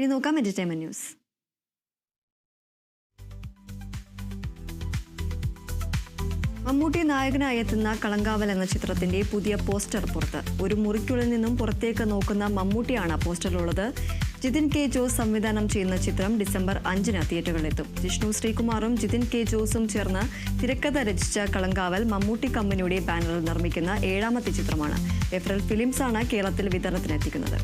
ഇനി നോക്കാം entertainment news. Mammootty നായകനായി എത്തുന്ന കളങ്കാവൽ എന്ന ചിത്രത്തിന്റെ പുതിയ പോസ്റ്റർ പുറത്ത്. ഒരു മുറിക്കുള്ളിൽ നിന്നും പുറത്തേക്ക് നോക്കുന്ന മമ്മൂട്ടിയാണ് പോസ്റ്ററിലുള്ളത്. ജിതിൻ കെ ജോസ് സംവിധാനം ചെയ്യുന്ന ചിത്രം ഡിസംബർ 5-ന് തിയേറ്ററുകളിലെത്തും. ജിഷ്ണു ശ്രീകുമാറും ജിതിൻ കെ ജോസും ചേർന്ന് തിരക്കഥ രചിച്ച കളങ്കാവൽ മമ്മൂട്ടി കമ്പനിയുടെ ബാനറിൽ നിർമ്മിക്കുന്ന 7ാമത്തെ ചിത്രമാണ്. എഫ്രൽ ഫിലിംസ് ആണ് കേരളത്തിൽ വിതരണത്തിനെത്തിക്കുന്നത്.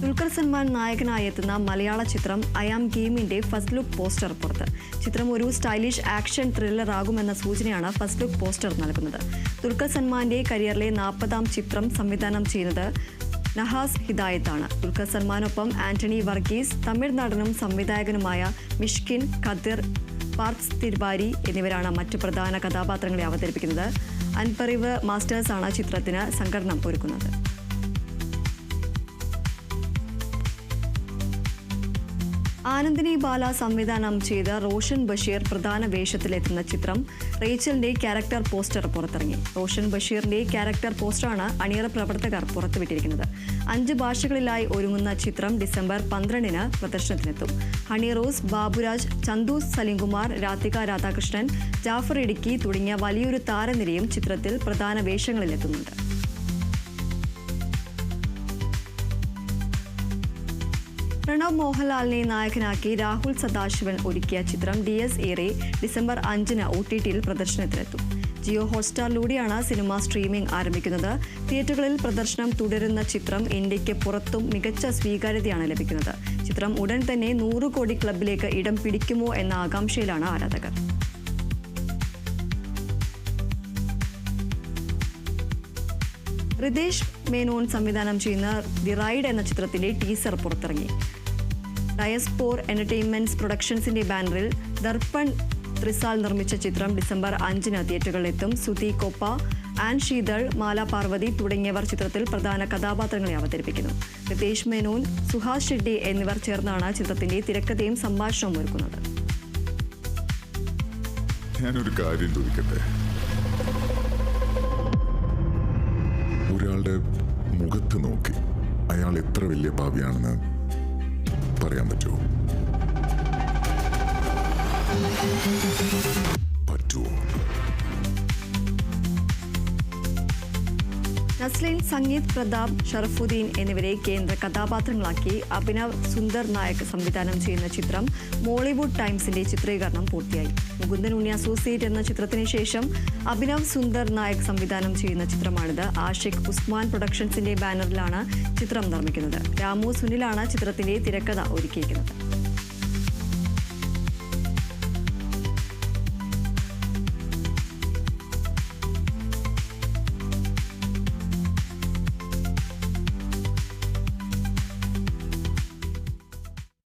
ദുൽഖർ സൽമാൻ നായകനായി എത്തുന്ന മലയാള ചിത്രം ഐ ആം ഗെയിമിന്റെ ഫസ്റ്റ് ലുക്ക് പോസ്റ്റർ പുറത്ത്. ചിത്രം ഒരു സ്റ്റൈലിഷ് ആക്ഷൻ ത്രില്ലർ ആകുമെന്ന സൂചനയാണ് ഫസ്റ്റ് ലുക്ക് പോസ്റ്റർ നൽകുന്നത്. ദുൽഖർ സൽമാന്റെ കരിയറിലെ 40ാം ചിത്രം സംവിധാനം ചെയ്യുന്നത് നഹാസ് ഹിദായത്താണ്. ദുൽഖർ സൽമാനൊപ്പം ആന്റണി വർഗീസ്, തമിഴ് നടനും സംവിധായകനുമായ മിഷ്കിൻ, ഖദിർ, പാർത്ത് തിരുവാരി എന്നിവരാണ് മറ്റു പ്രധാന കഥാപാത്രങ്ങളെ അവതരിപ്പിക്കുന്നത്. അൻപറിവ് മാസ്റ്റേഴ്സാണ് ചിത്രത്തിന് സംഘടനം ഒരുക്കുന്നത്. ആനന്ദിനി ബാല സംവിധാനം ചെയ്ത റോഷൻ ബഷീർ പ്രധാന വേഷത്തിലെത്തുന്ന ചിത്രം റേച്ചലിന്റെ ക്യാരക്ടർ പോസ്റ്റർ പുറത്തിറങ്ങി. റോഷൻ ബഷീറിന്റെ ക്യാരക്ടർ പോസ്റ്ററാണ് അണിയറ പ്രവർത്തകർ പുറത്തുവിട്ടിരിക്കുന്നത്. 5 ഭാഷകളിലായി ഒരുങ്ങുന്ന ചിത്രം ഡിസംബർ 12-ന് പ്രദർശനത്തിനെത്തും. ഹണി റോസ്, ബാബുരാജ്, ചന്തു സലിംകുമാർ, രാധിക രാധാകൃഷ്ണൻ, ജാഫർ ഇടുക്കി തുടങ്ങിയ വലിയൊരു താരനിരയും ചിത്രത്തിൽ പ്രധാന വേഷങ്ങളിലെത്തുന്നുണ്ട്. പ്രണവ് മോഹൻലാലിനെ നായകനാക്കി രാഹുൽ സദാശിവൻ ഒരുക്കിയ ചിത്രം DS ഏറെ ഡിസംബർ 5-ന് OTT-യിൽ പ്രദർശനത്തിനെത്തും. ജിയോ ഹോട്ട്സ്റ്റാറിലൂടെയാണ് സിനിമ സ്ട്രീമിംഗ് ആരംഭിക്കുന്നത്. തിയേറ്ററുകളിൽ പ്രദർശനം തുടരുന്ന ചിത്രം ഇന്ത്യക്ക് പുറത്തും മികച്ച സ്വീകാര്യതയാണ് ലഭിക്കുന്നത്. ചിത്രം ഉടൻ തന്നെ 100 കോടി ക്ലബിലേക്ക് ഇടം പിടിക്കുമോ എന്ന ആകാംക്ഷയിലാണ് ആരാധകർ. റിതേഷ് മേനോൻ സംവിധാനം ചെയ്യുന്ന ദി റൈഡ് എന്ന ചിത്രത്തിന്റെ ടീസർ പുറത്തിറങ്ങി. ഡയസ്പോർ എന്റർടൈൻമെന്റ്സ് പ്രൊഡക്ഷൻസിന്റെ ബാനറിൽ ദർപ്പൺ ത്രിസാൽ നിർമ്മിച്ച ചിത്രം ഡിസംബർ 5-ന് തിയേറ്ററുകളിലെത്തും. സുധി കൊപ്പ, ആൻ ശീതൾ, മാല പാർവതി തുടങ്ങിയവർ ചിത്രത്തിൽ പ്രധാന കഥാപാത്രങ്ങളെ അവതരിപ്പിക്കുന്നു. റിതേഷ് മേനോൻ, സുഹാസ് ഷെട്ടി എന്നിവർ ചേർന്നാണ് ചിത്രത്തിന്റെ തിരക്കഥയും സംഭാഷണവും ഒരുക്കുന്നത്. ഞാനൊരു കാര്യം ചോദിക്കട്ടെ, ഒരാളുടെ മുഖത്ത് നോക്കി അയാൾ എത്ര വലിയ പാപിയാണെന്ന് പറയാൻ പറ്റുമോ? നസ്ലീൻ, സംഗീത് പ്രതാപ്, ഷറഫുദ്ദീൻ എന്നിവരെ കേന്ദ്ര കഥാപാത്രങ്ങളാക്കി അഭിനവ് സുന്ദർ നായക് സംവിധാനം ചെയ്യുന്ന ചിത്രം മോളിവുഡ് ടൈംസിന്റെ ചിത്രീകരണം പൂർത്തിയായി. മുകുന്ദൻ ഉണ്ണി അസോസിയേറ്റ് എന്ന ചിത്രത്തിന് ശേഷം അഭിനവ് സുന്ദർ നായക് സംവിധാനം ചെയ്യുന്ന ചിത്രമാണിത്. ആഷിഖ് ഉസ്മാൻ പ്രൊഡക്ഷൻസിന്റെ ബാനറിലാണ് ചിത്രം നിർമ്മിക്കുന്നത്. രാമു സുനിലാണ് ചിത്രത്തിന്റെ തിരക്കഥ ഒരുക്കിയിരിക്കുന്നത്.